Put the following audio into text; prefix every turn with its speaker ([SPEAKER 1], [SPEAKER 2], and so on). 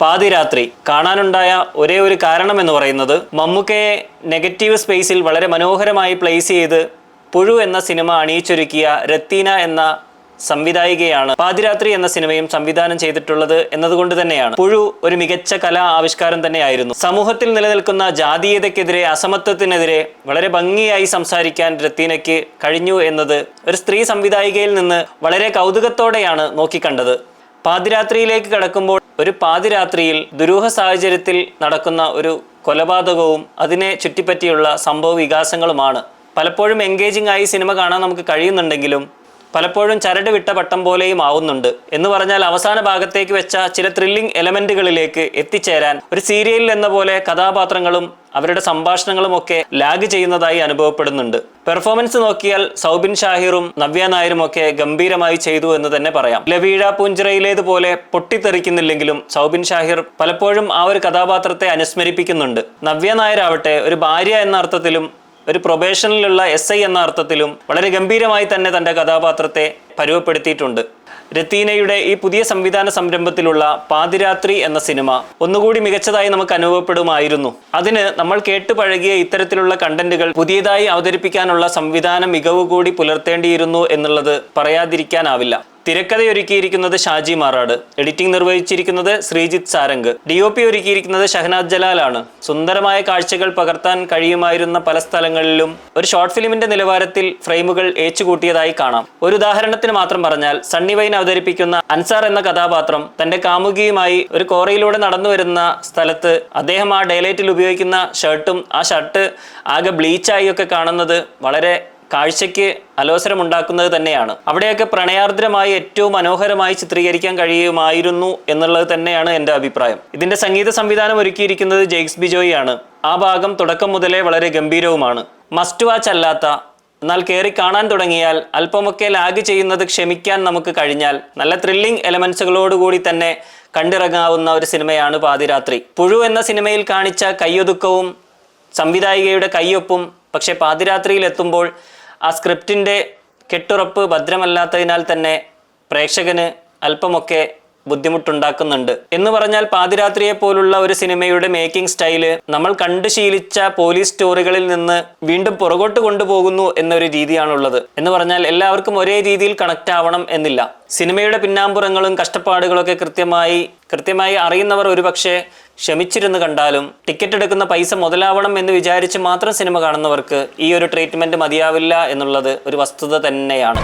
[SPEAKER 1] പാതിരാത്രി കാണാനുണ്ടായ ഒരേ ഒരു കാരണം എന്ന് പറയുന്നത് മമ്മൂക്കയെ നെഗറ്റീവ് സ്പേസിൽ വളരെ മനോഹരമായി പ്ലേസ് ചെയ്ത് പുഴു എന്ന സിനിമ അണിയിച്ചൊരുക്കിയ രത്തീന എന്ന സംവിധായികയാണ് പാതിരാത്രി എന്ന സിനിമയും സംവിധാനം ചെയ്തിട്ടുള്ളത് എന്നതുകൊണ്ട് തന്നെയാണ്. പുഴു ഒരു മികച്ച കലാ ആവിഷ്കാരം തന്നെയായിരുന്നു. സമൂഹത്തിൽ നിലനിൽക്കുന്ന ജാതീയതയ്ക്കെതിരെ, അസമത്വത്തിനെതിരെ വളരെ ഭംഗിയായി സംസാരിക്കാൻ രത്തീനയ്ക്ക് കഴിഞ്ഞു എന്നത് ഒരു സ്ത്രീ സംവിധായികയിൽ നിന്ന് വളരെ കൗതുകത്തോടെയാണ് നോക്കിക്കണ്ടത്. പാതിരാത്രിയിലേക്ക് കടക്കുമ്പോൾ ഒരു പാതിരാത്രിയിൽ ദുരൂഹ സാഹചര്യത്തിൽ നടക്കുന്ന ഒരു കൊലപാതകവും അതിനെ ചുറ്റിപ്പറ്റിയുള്ള സംഭവ വികാസങ്ങളുമാണ്. പലപ്പോഴും എൻഗേജിംഗ് ആയി സിനിമ കാണാൻ നമുക്ക് കഴിയുന്നുണ്ടെങ്കിലും പലപ്പോഴും ചരട് വിട്ട പട്ടം പോലെയും ആവുന്നുണ്ട്. എന്ന് പറഞ്ഞാൽ അവസാന ഭാഗത്തേക്ക് വെച്ച ചില ത്രില്ലിംഗ് എലമെന്റുകളിലേക്ക് എത്തിച്ചേരാൻ ഒരു സീരിയലിൽ എന്ന പോലെ കഥാപാത്രങ്ങളും അവരുടെ സംഭാഷണങ്ങളും ഒക്കെ ലാഗ് ചെയ്യുന്നതായി അനുഭവപ്പെടുന്നുണ്ട്. പെർഫോമൻസ് നോക്കിയാൽ സൗബിൻ ഷാഹിറും നവ്യ നായരും ഒക്കെ ഗംഭീരമായി ചെയ്തു എന്ന് തന്നെ പറയാം. ലവീഴ പൂഞ്ചിറയിലേതുപോലെ പൊട്ടിത്തെറിക്കുന്നില്ലെങ്കിലും സൗബിൻ ഷാഹിർ പലപ്പോഴും ആ ഒരു കഥാപാത്രത്തെ അനുസ്മരിപ്പിക്കുന്നുണ്ട്. നവ്യ നായരാവട്ടെ ഒരു ഭാര്യ എന്ന അർത്ഥത്തിലും ഒരു പ്രൊബേഷനിലുള്ള SI എന്ന അർത്ഥത്തിലും വളരെ ഗംഭീരമായി തന്നെ തൻ്റെ കഥാപാത്രത്തെ പരുവപ്പെടുത്തിയിട്ടുണ്ട്. രത്തീനയുടെ ഈ പുതിയ സംവിധാന സംരംഭത്തിലുള്ള പാതിരാത്രി എന്ന സിനിമ ഒന്നുകൂടി മികച്ചതായി നമുക്ക് അനുഭവപ്പെടുമായിരുന്നു. അതിന് നമ്മൾ കേട്ടുപഴകിയ ഇത്തരത്തിലുള്ള കണ്ടന്റുകൾ പുതിയതായി അവതരിപ്പിക്കാനുള്ള സംവിധാന മികവ് കൂടി പുലർത്തേണ്ടിയിരുന്നു എന്നുള്ളത് പറയാതിരിക്കാനാവില്ല. തിരക്കഥയൊരുക്കിയിരിക്കുന്നത് ഷാജി മാറാട്, എഡിറ്റിംഗ് നിർവഹിച്ചിരിക്കുന്നത് ശ്രീജിത്ത് സാരംഗ്, DOP ഒരുക്കിയിരിക്കുന്നത് ഷഹനാദ് ജലാലാണ്. സുന്ദരമായ കാഴ്ചകൾ പകർത്താൻ കഴിയുമായിരുന്ന പല സ്ഥലങ്ങളിലും ഒരു ഷോർട്ട് ഫിലിമിന്റെ നിലവാരത്തിൽ ഫ്രെയിമുകൾ ഏച്ചുകൂട്ടിയതായി കാണാം. ഒരു ഉദാഹരണത്തിന് മാത്രം പറഞ്ഞാൽ സണ്ണി വൈൻ അവതരിപ്പിക്കുന്ന അൻസാർ എന്ന കഥാപാത്രം തന്റെ കാമുകിയുമായി ഒരു കോറയിലൂടെ നടന്നു വരുന്ന സ്ഥലത്ത് അദ്ദേഹം ആ ഡേലൈറ്റിൽ ഉപയോഗിക്കുന്ന ഷർട്ടും ആ ഷർട്ട് ആകെ ബ്ലീച്ചായി ഒക്കെ കാണുന്നത് വളരെ കാഴ്ചയ്ക്ക് അലോസരമുണ്ടാക്കുന്നത് തന്നെയാണ്. അവിടെയൊക്കെ പ്രണയാർദ്രമായി ഏറ്റവും മനോഹരമായി ചിത്രീകരിക്കാൻ കഴിയുമായിരുന്നു എന്നുള്ളത് തന്നെയാണ് എൻ്റെ അഭിപ്രായം. ഇതിന്റെ സംഗീത സംവിധാനം ഒരുക്കിയിരിക്കുന്നത് ജെയ്ക്സ് ബിജോയി ആണ്. ആ ഭാഗം തുടക്കം മുതലേ വളരെ ഗംഭീരവുമാണ്. മസ്റ്റ് വാച്ച് അല്ലാത്ത, എന്നാൽ കയറി കാണാൻ തുടങ്ങിയാൽ അല്പമൊക്കെ ലാഗ് ചെയ്യുന്നത് ക്ഷമിക്കാൻ നമുക്ക് കഴിഞ്ഞാൽ നല്ല ത്രില്ലിംഗ് എലമെന്റ്സുകളോടുകൂടി തന്നെ കണ്ടിറങ്ങാവുന്ന ഒരു സിനിമയാണ് പാതിരാത്രി. പുഴു എന്ന സിനിമയിൽ കാണിച്ച കയ്യൊതുക്കവും സംവിധായികയുടെ കയ്യൊപ്പും പക്ഷെ പാതിരാത്രിയിൽ എത്തുമ്പോൾ ആ സ്ക്രിപ്റ്റിൻ്റെ കെട്ടുറപ്പ് ഭദ്രമല്ലാത്തതിനാൽ തന്നെ പ്രേക്ഷകന് അല്പമൊക്കെ ബുദ്ധിമുട്ടുണ്ടാക്കുന്നുണ്ട്. എന്ന് പറഞ്ഞാൽ പാതിരാത്രിയെ പോലുള്ള ഒരു സിനിമയുടെ മേക്കിംഗ് സ്റ്റൈല് നമ്മൾ കണ്ടു ശീലിച്ച പോലീസ് സ്റ്റോറികളിൽ നിന്ന് വീണ്ടും പുറകോട്ട് കൊണ്ടുപോകുന്നു എന്നൊരു രീതിയാണുള്ളത്. എന്ന് പറഞ്ഞാൽ എല്ലാവർക്കും ഒരേ രീതിയിൽ കണക്റ്റ് ആവണം എന്നില്ല. സിനിമയുടെ പിന്നാമ്പുറങ്ങളും കഷ്ടപ്പാടുകളൊക്കെ കൃത്യമായി അറിയുന്നവർ ഒരുപക്ഷെ ക്ഷമിച്ചിരുന്ന് കണ്ടാലും ടിക്കറ്റ് എടുക്കുന്ന പൈസ മുതലാവണം എന്ന് വിചാരിച്ച് മാത്രം സിനിമ കാണുന്നവർക്ക് ഈ ഒരു ട്രീറ്റ്മെന്റ് മതിയാവില്ല എന്നുള്ളത് ഒരു വസ്തുത തന്നെയാണ്.